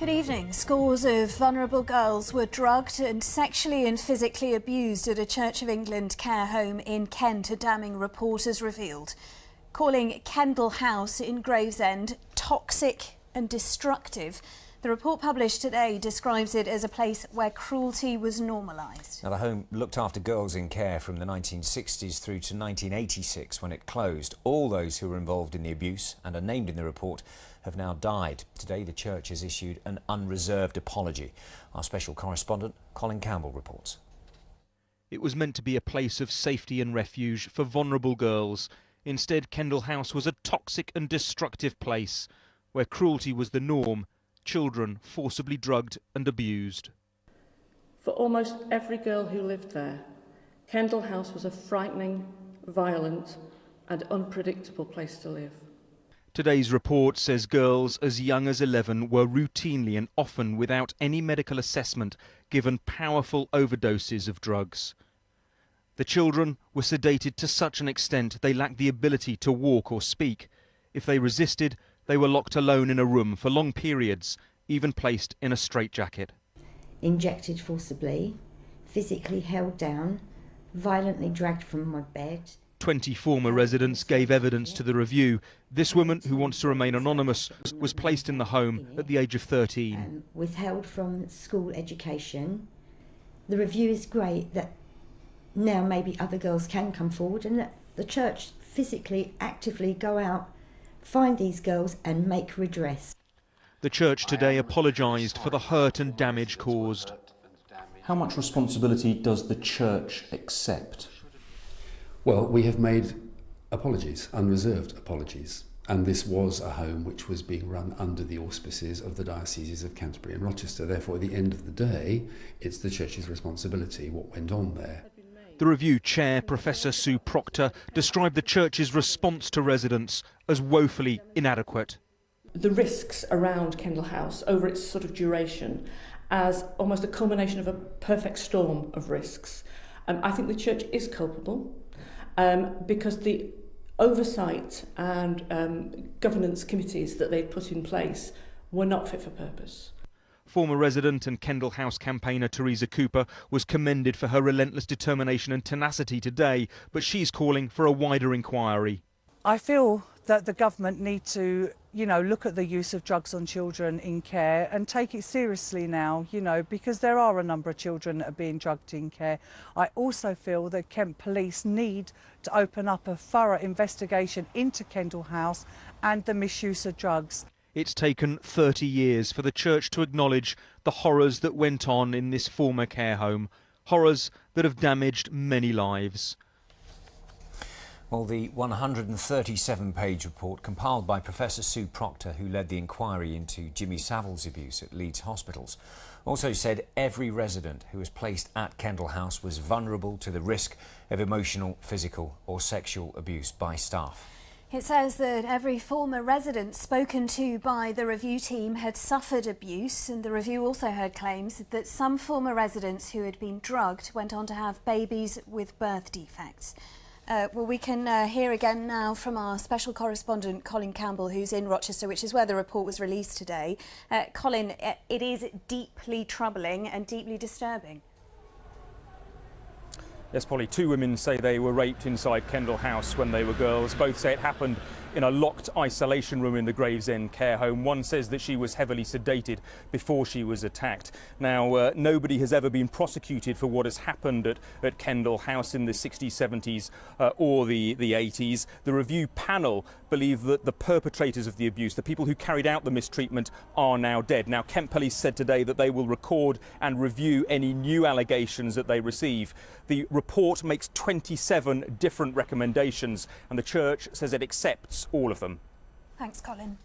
Good evening. Scores of vulnerable girls were drugged and sexually and physically abused at a Church of England care home in Kent, a damning report has revealed, calling Kendall House in Gravesend toxic and destructive. The report published today describes it as a place where cruelty was normalised. Now, the home looked after girls in care from the 1960s through to 1986 when it closed. All those who were involved in the abuse and are named in the report have now died. Today, the church has issued an unreserved apology. Our special correspondent, Colin Campbell, reports. It was meant to be a place of safety and refuge for vulnerable girls. Instead, Kendall House was a toxic and destructive place where cruelty was the norm. Children forcibly drugged and abused. For almost every girl who lived there, Kendall House was a frightening, violent and unpredictable place to live. Today's report says girls as young as 11 were routinely and often without any medical assessment given powerful overdoses of drugs. The children were sedated to such an extent they lacked the ability to walk or speak. If they resisted, they were locked alone in a room for long periods, even placed in a straitjacket. Injected forcibly, physically held down, violently dragged from my bed. 20 former residents gave evidence to the review. This woman, who wants to remain anonymous, was placed in the home at the age of 13. Withheld from school education. The review is great that now maybe other girls can come forward and that the church physically, actively go out, find these girls and make redress. The church today apologised for the hurt and damage caused. How much responsibility does the church accept? Well, we have made apologies, unreserved apologies, and this was a home which was being run under the auspices of the dioceses of Canterbury and Rochester. Therefore, at the end of the day, it's the church's responsibility what went on there. The review chair, Professor Sue Proctor, described the church's response to residents as woefully inadequate. The risks around Kendall House over its sort of duration as almost a culmination of a perfect storm of risks. I think the church is culpable because the oversight and governance committees that they put in place were not fit for purpose. Former resident and Kendall House campaigner Teresa Cooper was commended for her relentless determination and tenacity today, but she's calling for a wider inquiry. I feel that the government need to, look at the use of drugs on children in care and take it seriously now, because there are a number of children that are being drugged in care. I also feel that Kent Police need to open up a thorough investigation into Kendall House and the misuse of drugs. It's taken 30 years for the church to acknowledge the horrors that went on in this former care home, horrors that have damaged many lives. Well, the 137-page report compiled by Professor Sue Proctor, who led the inquiry into Jimmy Savile's abuse at Leeds hospitals, also said every resident who was placed at Kendall House was vulnerable to the risk of emotional, physical or sexual abuse by staff. It says that every former resident spoken to by the review team had suffered abuse, and the review also heard claims that some former residents who had been drugged went on to have babies with birth defects. Well, we can hear again now from our special correspondent Colin Campbell, who's in Rochester, which is where the report was released today. Colin, it is deeply troubling and deeply disturbing. Yes, Polly, two women say they were raped inside Kendall House when they were girls. Both say it happened in a locked isolation room in the Gravesend care home. One says that she was heavily sedated before she was attacked. Now, nobody has ever been prosecuted for what has happened at Kendall House in the 60s, 70s or the 80s. The review panel believe that the perpetrators of the abuse, the people who carried out the mistreatment, are now dead. Now, Kent Police said today that they will record and review any new allegations that they receive. The report makes 27 different recommendations, and the church says it accepts all of them. Thanks, Colin.